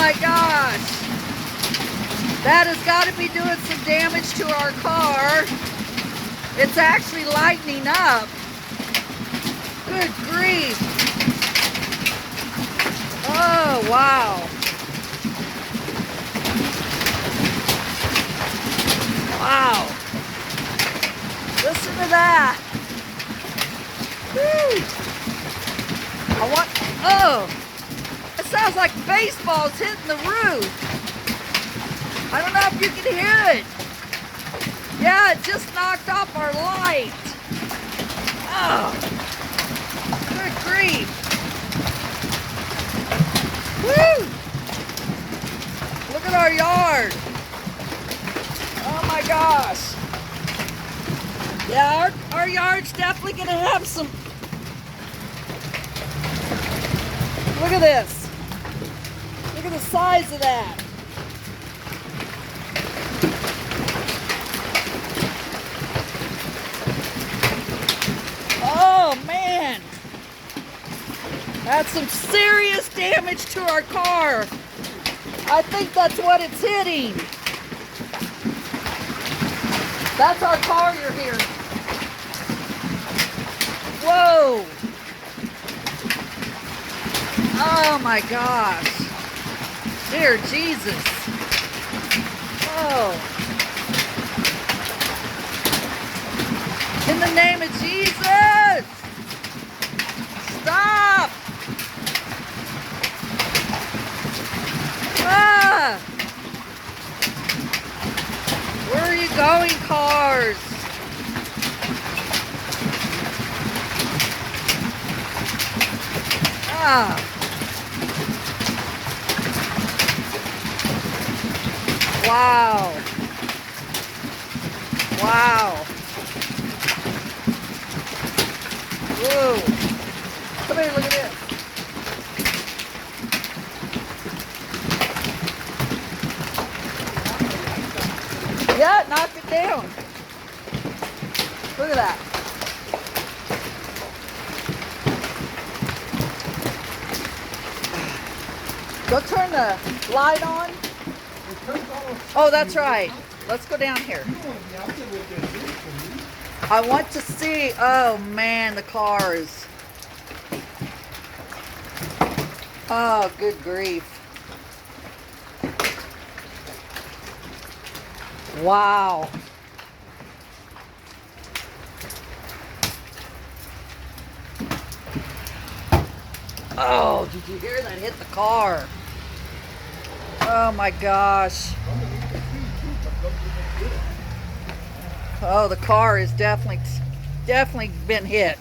my gosh. That has got to be doing some damage to our car. It's actually lightening up. Good grief. Oh, wow. Wow. Listen to that. Woo. Oh, it sounds like baseball's hitting the roof. I don't know if you can hear it. Yeah, it just knocked off our light. Oh, good grief. Woo! Look at our yard. Oh my gosh. Yeah, our yard's definitely gonna have some. Look at this. Look at the size of that. Oh man. That's some serious damage to our car. I think that's what it's hitting. That's our car you're hearing. Whoa. Oh my gosh. Dear Jesus. Oh. In the name of Jesus. Stop. Ah. Where are you going, cars? Ah. Wow. Wow. Whoa. Come here, look at this. Yeah, it knocked it down. Look at that. Go turn the light on. Oh, that's right. Let's go down here. I want to see. Oh man, the cars. Oh, good grief. Wow. Oh, did you hear that hit the car? Oh my gosh. Oh, the car is definitely been hit.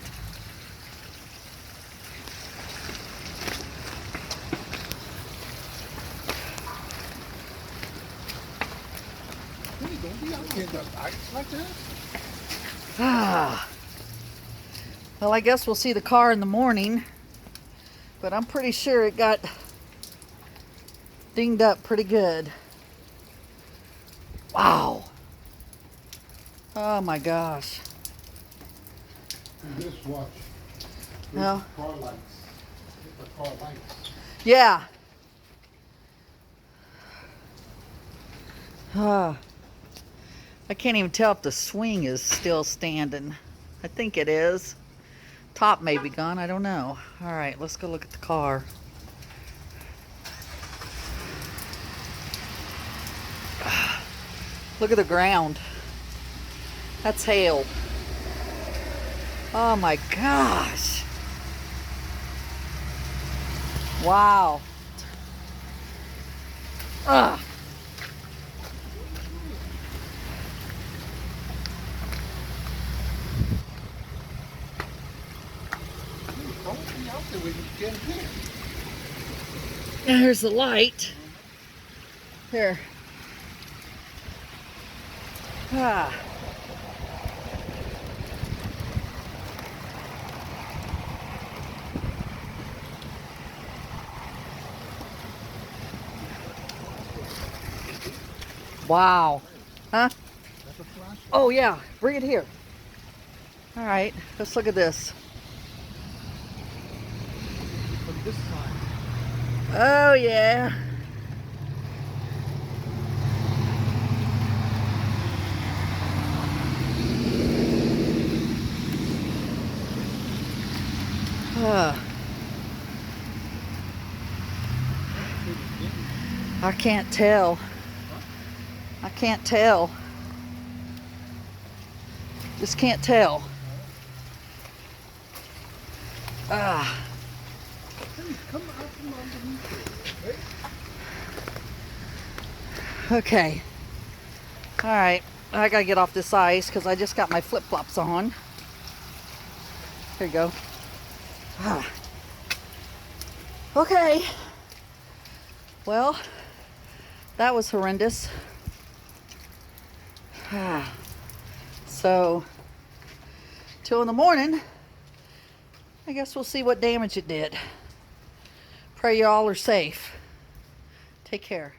Ah. Well, I guess we'll see the car in the morning, but I'm pretty sure it got dinged up pretty good. Wow. Oh my gosh. Just watch. No. Car lights. The car lights. Yeah. I can't even tell if the swing is still standing. I think it is. Top may be gone. I don't know. All right, let's go look at the car. Look at the ground. That's hail. Oh my gosh. Wow. Ugh. There's the light. Here. Ah. Wow. Huh? Oh yeah, bring it here. All right, let's look at this. Look at this side. Oh yeah. I can't tell. I can't tell. Just can't tell. Ah. Come out from underneath it, okay? Okay. All right. I gotta get off this ice because I just got my flip-flops on. Here you go. Ah. Okay. Well, that was horrendous. Ah. So, till in the morning, I guess we'll see what damage it did. Pray y'all are safe. Take care.